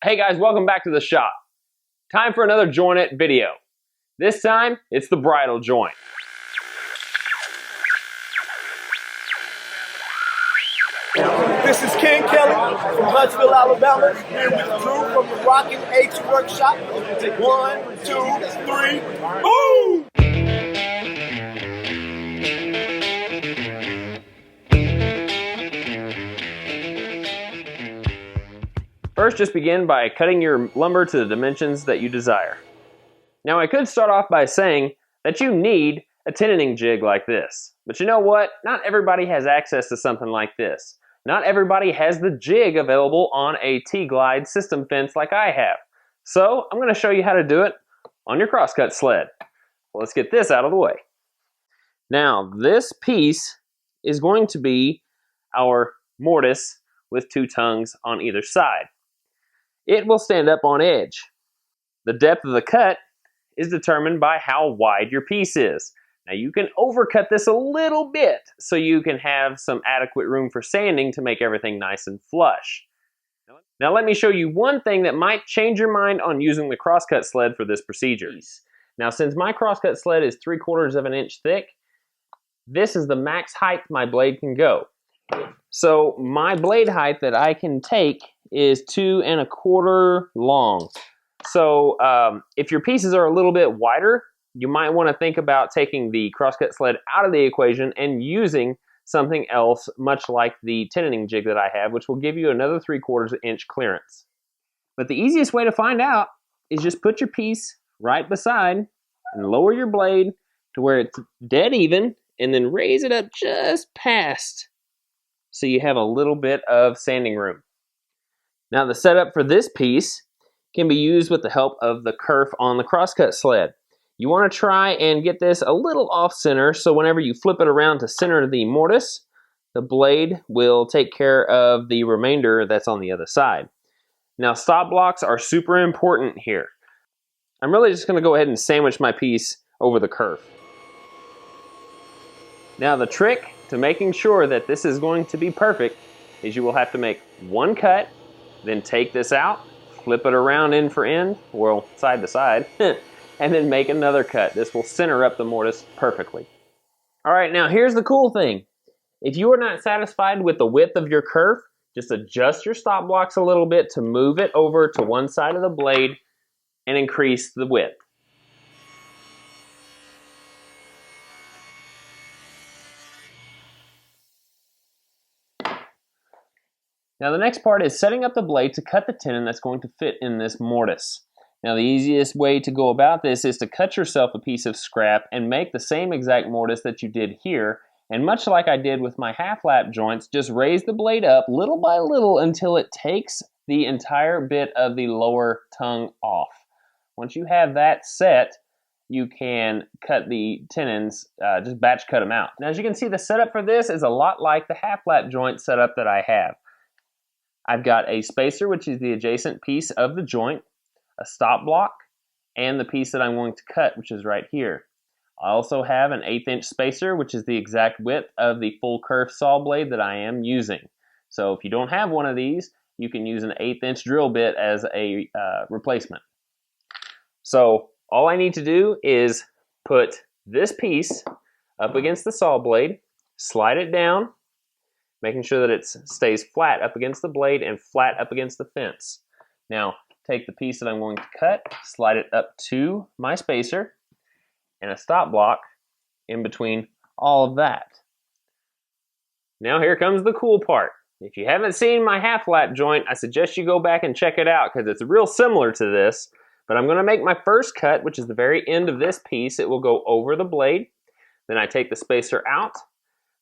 Hey guys, welcome back to the shop. Time for another joint video. This time, it's the bridle joint. This is Ken Kelly from Huntsville, Alabama, here with Drew from the RHWoodshop. 1, 2, 3, boom! First, just begin by cutting your lumber to the dimensions that you desire. Now, I could start off by saying that you need a tenon jig like this. But you know what? Not everybody has access to something like this. Not everybody has the jig available on a T-glide system fence like I have. So, I'm going to show you how to do it on your Crosscut sled. Well, let's get this out of the way. Now, this piece is going to be our mortise with 2 tongues on either side. It will stand up on edge. The depth of the cut is determined by how wide your piece is. Now you can overcut this a little bit so you can have some adequate room for sanding to make everything nice and flush. Now let me show you one thing that might change your mind on using the Crosscut sled for this procedure. Now since my Crosscut sled is 3/4 of an inch thick, this is the max height my blade can go. So my blade height that I can take is 2 1/4 long. So if your pieces are a little bit wider, you might want to think about taking the Crosscut sled out of the equation and using something else, much like the tenoning jig that I have, which will give you another 3/4 inch clearance. But the easiest way to find out is just put your piece right beside and lower your blade to where it's dead even, and then raise it up just past so you have a little bit of sanding room. Now the setup for this piece can be used with the help of the kerf on the Crosscut sled. You want to try and get this a little off center, so whenever you flip it around to center the mortise, the blade will take care of the remainder that's on the other side. Now stop blocks are super important here. I'm really just going to go ahead and sandwich my piece over the kerf. Now the trick to making sure that this is going to be perfect is you will have to make one cut, then take this out, flip it around end for end, well, side to side, and then make another cut. This will center up the mortise perfectly. All right, now here's the cool thing. If you are not satisfied with the width of your kerf, just adjust your stop blocks a little bit to move it over to one side of the blade and increase the width. Now the next part is setting up the blade to cut the tenon that's going to fit in this mortise. Now the easiest way to go about this is to cut yourself a piece of scrap and make the same exact mortise that you did here, and much like I did with my half-lap joints, just raise the blade up little by little until it takes the entire bit of the lower tongue off. Once you have that set, you can cut the tenons, just batch cut them out. Now as you can see, the setup for this is a lot like the half-lap joint setup that I have. I've got a spacer, which is the adjacent piece of the joint, a stop block, and the piece that I'm going to cut, which is right here. I also have an 1/8 inch spacer, which is the exact width of the full kerf saw blade that I am using. So if you don't have one of these, you can use an 1/8 inch drill bit as a replacement. So all I need to do is put this piece up against the saw blade, slide it down, making sure that it stays flat up against the blade and flat up against the fence. Now, take the piece that I'm going to cut, slide it up to my spacer, and a stop block in between all of that. Now here comes the cool part. If you haven't seen my half-lap joint, I suggest you go back and check it out because it's real similar to this. But I'm going to make my first cut, which is the very end of this piece. It will go over the blade. Then I take the spacer out,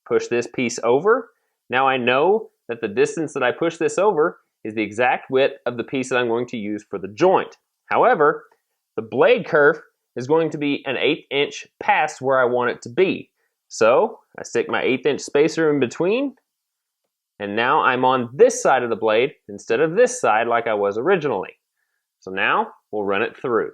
push this piece over. Now I know that the distance that I push this over is the exact width of the piece that I'm going to use for the joint. However, the blade kerf is going to be an 1/8 inch past where I want it to be. So I stick my 1/8 inch spacer in between, and now I'm on this side of the blade instead of this side like I was originally. So now we'll run it through.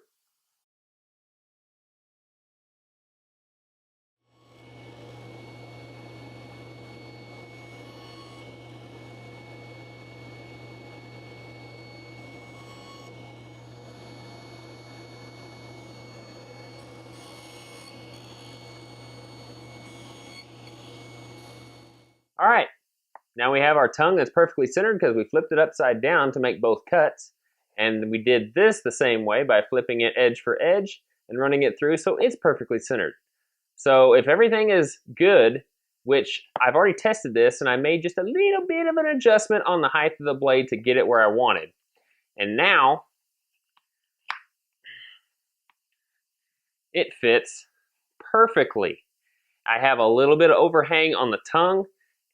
All right, now we have our tongue that's perfectly centered because we flipped it upside down to make both cuts. And we did this the same way by flipping it edge for edge and running it through so it's perfectly centered. So if everything is good, which I've already tested this and I made just a little bit of an adjustment on the height of the blade to get it where I wanted. And now it fits perfectly. I have a little bit of overhang on the tongue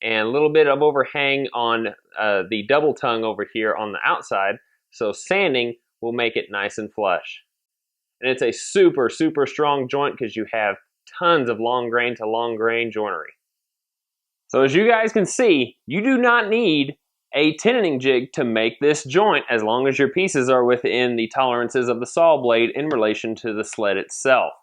and a little bit of overhang on the double tongue over here on the outside, so sanding will make it nice and flush. And it's a super, super strong joint because you have tons of long grain to long grain joinery. So as you guys can see, you do not need a tenon jig to make this joint as long as your pieces are within the tolerances of the saw blade in relation to the sled itself.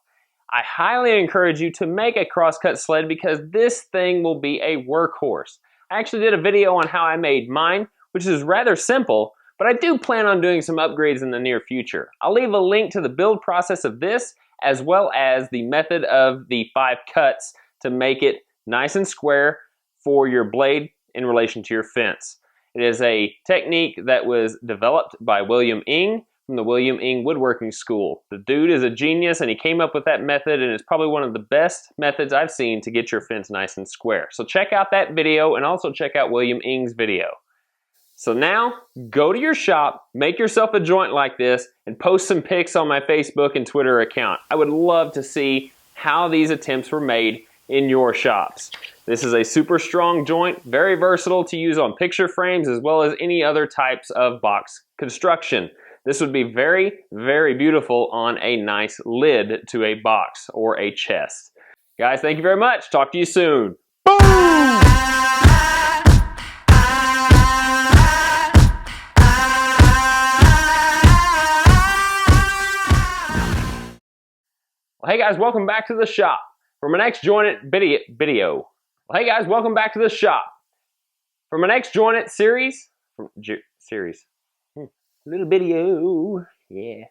I highly encourage you to make a crosscut sled because this thing will be a workhorse. I actually did a video on how I made mine, which is rather simple, but I do plan on doing some upgrades in the near future. I'll leave a link to the build process of this as well as the method of the 5 cuts to make it nice and square for your blade in relation to your fence. It is a technique that was developed by William Ing from the William Ing Woodworking School. The dude is a genius and he came up with that method, and it's probably one of the best methods I've seen to get your fence nice and square. So check out that video and also check out William Ing's video. So now, go to your shop, make yourself a joint like this, and post some pics on my Facebook and Twitter account. I would love to see how these attempts were made in your shops. This is a super strong joint, very versatile to use on picture frames as well as any other types of box construction. This would be very, very beautiful on a nice lid to a box or a chest. Guys, thank you very much. Talk to you soon. Boom! Well, hey guys, welcome back to the shop. For my next jointed video. Well, hey guys, welcome back to the shop. For my next jointed series, little video, yeah.